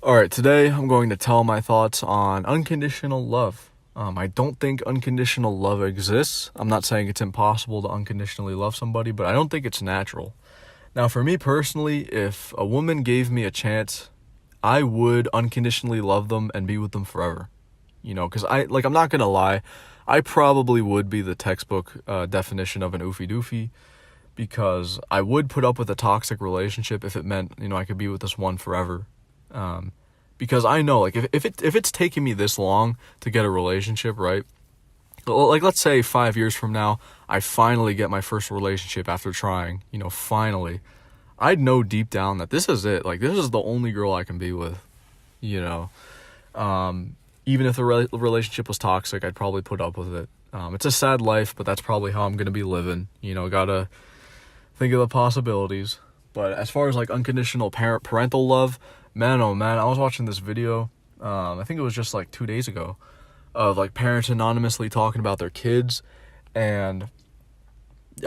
Alright, today I'm going to tell my thoughts on unconditional love. I don't think unconditional love exists. I'm not saying it's impossible to unconditionally love somebody, but I don't think it's natural. Now, for me personally, if a woman gave me a chance, I would unconditionally love them and be with them forever. Because I'm not gonna lie, I probably would be the textbook definition of an oofy doofy, because I would put up with a toxic relationship if it meant, I could be with this one forever. Because I know, like, if it's taking me this long to get a relationship, right? Like, let's say 5 years from now, I finally get my first relationship after trying, finally. I'd know deep down that this is it. Like, this is the only girl I can be with, you know. Even if the relationship was toxic, I'd probably put up with it. It's a sad life, but that's probably how I'm going to be living. Gotta think of the possibilities. But as far as, like, unconditional parental love, man, oh man, I was watching this video, I think it was just like 2 days ago, of like parents anonymously talking about their kids, and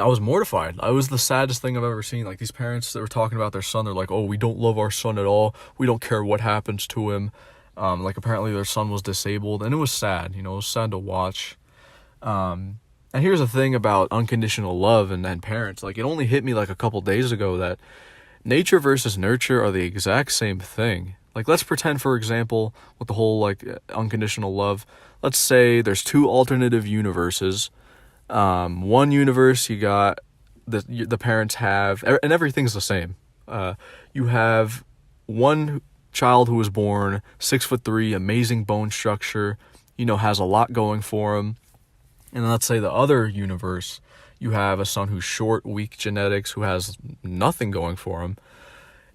I was mortified. It was the saddest thing I've ever seen. Like, these parents that were talking about their son, they're like, oh, we don't love our son at all. We don't care what happens to him. Like, apparently their son was disabled, and it was sad, it was sad to watch. And here's the thing about unconditional love and parents. Like, it only hit me like a couple days ago that nature versus nurture are the exact same thing. Like, let's pretend, for example, with the whole, like, unconditional love, let's say there's two alternative universes. One universe, you got the parents have, and everything's the same. You have one child who was born 6'3", amazing bone structure, has a lot going for him. And then let's say the other universe, you have a son who's short, weak genetics, who has nothing going for him.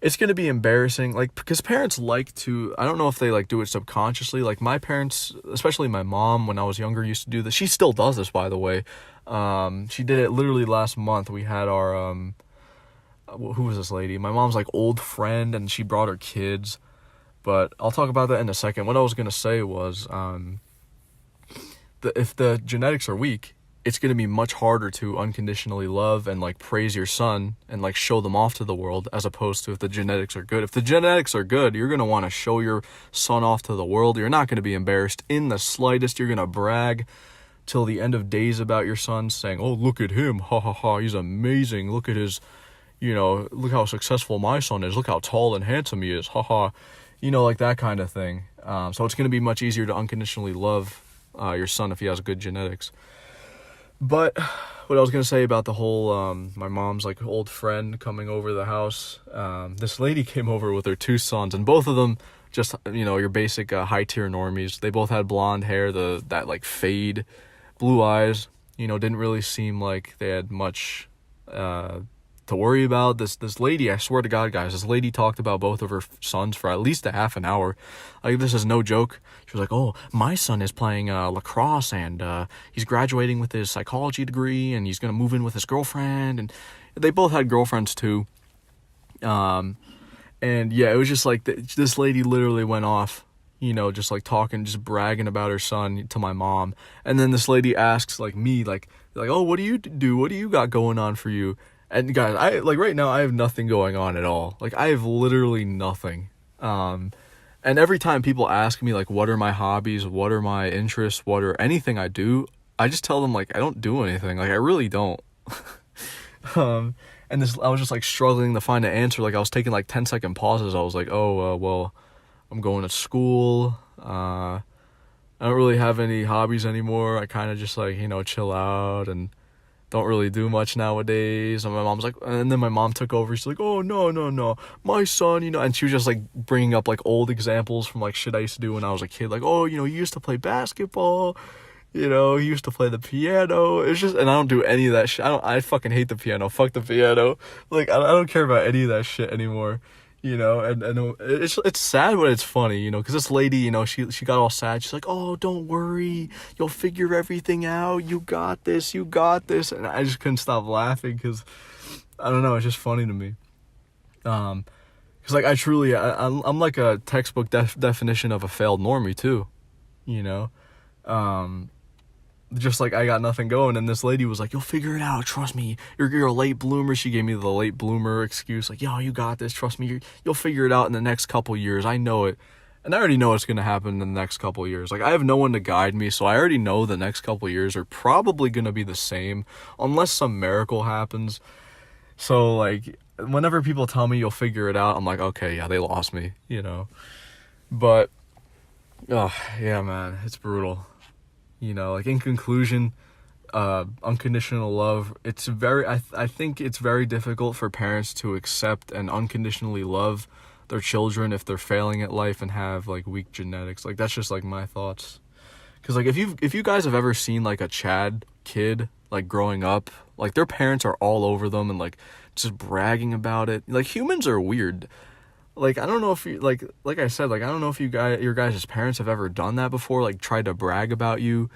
It's going to be embarrassing, like, because parents like to, I don't know if they, like, do it subconsciously. Like, my parents, especially my mom, when I was younger, used to do this. She still does this, by the way. She did it literally last month. We had our, who was this lady? My mom's, like, old friend, and she brought her kids. But I'll talk about that in a second. What I was going to say was, if the genetics are weak, it's going to be much harder to unconditionally love and, like, praise your son and, like, show them off to the world, as opposed to if the genetics are good. If the genetics are good, you're going to want to show your son off to the world. You're not going to be embarrassed in the slightest. You're going to brag till the end of days about your son, saying, oh, look at him, ha ha ha, he's amazing, look at his, look how successful my son is, look how tall and handsome he is, ha ha, like that kind of thing. So it's going to be much easier to unconditionally love your son if he has good genetics. But what I was going to say about the whole, my mom's, like, old friend coming over the house, this lady came over with her two sons, and both of them just, your basic high-tier normies. They both had blonde hair, that, like, fade, blue eyes, didn't really seem like they had much to worry about. This lady, I swear to God, guys, this lady talked about both of her sons for at least a half an hour. Like, this is no joke. She was like, oh, my son is playing lacrosse, and he's graduating with his psychology degree, and he's going to move in with his girlfriend. And they both had girlfriends too. And yeah, it was just like, this lady literally went off, just like talking, just bragging about her son to my mom. And then this lady asks, like, me, like, oh, what do you do? What do you got going on for you? And guys, right now, I have nothing going on at all. Like, I have literally nothing. And every time people ask me, like, what are my hobbies, what are my interests, what are anything I do, I just tell them, like, I don't do anything. Like, I really don't. And I was just, like, struggling to find an answer. Like, I was taking, like, 10-second pauses. I was like, oh, well, I'm going to school. I don't really have any hobbies anymore. I kind of just, like, chill out and don't really do much nowadays. And my mom's like, and then my mom took over. She's like, oh, no, my son, and she was just, like, bringing up, like, old examples from, like, shit I used to do when I was a kid. Like, oh, you used to play basketball, he used to play the piano. It's just, and I don't do any of that shit. I fucking hate the piano. Fuck the piano. Like, I don't care about any of that shit anymore. And it's sad, but it's funny, because this lady, she got all sad. She's like, oh, don't worry, you'll figure everything out, you got this, and I just couldn't stop laughing, because, I don't know, it's just funny to me, because, like, I'm like a textbook definition of a failed normie, too, just like I got nothing going, and this lady was like, you'll figure it out, trust me, you're a late bloomer. She gave me the late bloomer excuse, like, yo, you got this, trust me, you'll figure it out in the next couple years, I know it. And I already know what's going to happen in the next couple years. Like, I have no one to guide me, so I already know the next couple years are probably going to be the same, unless some miracle happens. So, like, whenever people tell me you'll figure it out, I'm like, okay, yeah, they lost me, you know. But, oh, yeah, man, it's brutal. You know, like, in conclusion, unconditional love, it's very, I think it's very difficult for parents to accept and unconditionally love their children if they're failing at life and have like weak genetics. Like, that's just like my thoughts. Because like if you guys have ever seen like a Chad kid like growing up, like their parents are all over them and like just bragging about it. Like, humans are weird. Like, I don't know if you like I said, like, I don't know if your guys' parents have ever done that before, like tried to brag about you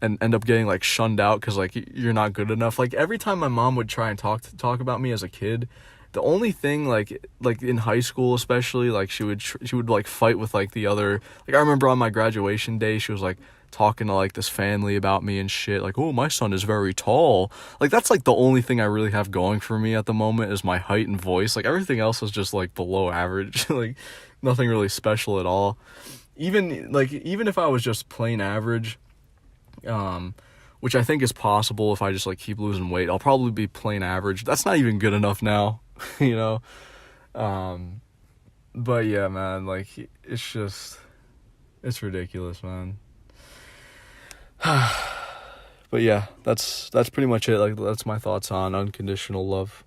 and end up getting like shunned out because like you're not good enough. Like, every time my mom would try and talk about me as a kid, the only thing like in high school especially, like she would like fight with like the other, like I remember on my graduation day she was like talking to like this family about me and shit, like, oh, my son is very tall. Like, that's like the only thing I really have going for me at the moment is my height and voice. Like, everything else is just like below average. Like, nothing really special at all. Even if I was just plain average, which I think is possible if I just like keep losing weight, I'll probably be plain average. That's not even good enough now. You know. But yeah, man, like, it's ridiculous, man. But yeah, that's pretty much it. Like, that's my thoughts on unconditional love.